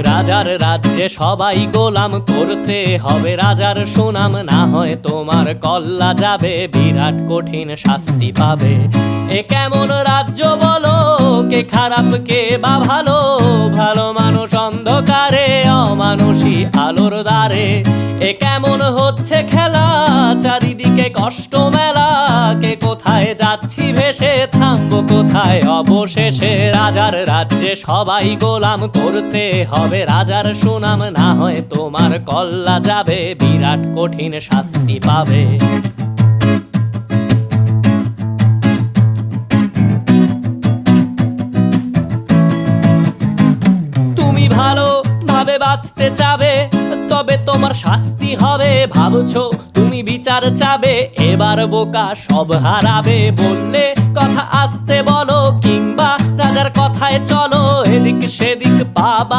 রাজার রাজ্যে সবাই গোলাম, করতে হবে রাজার সুনাম, না হয় তোমার কল্লা যাবে, বিরাট কঠিন শাস্তি পাবে। এ কেমন রাজ্য বলো, কে খারাপ কে বা ভালো, ভালো মানুষ অন্ধকারে, অমানুষী আলোর দ্বারে। এ কেমন হচ্ছে খেলা, চারিদিকে কষ্ট মেলা, কে কোথায় যাচ্ছি ভেসে, থামবো কোথায় অবশেষে। রাজার রাজ্যে সবাই গোলাম, করতে হবে রাজার সুনাম, না হয় তোমার কল্লা যাবে, বিরাট কঠিন শাস্তি পাবে। তুমি ভালো ভাবে বাঁচতে চাবে, তবে তোমার শাস্তি হবে। ভাবছো তুমি বিচার চাবে, এবার বোকা সব হারাবে। বললে কথা আস্তে বলো, কিংবা রাজার কথায় চলো, এদিক সেদিক পাবা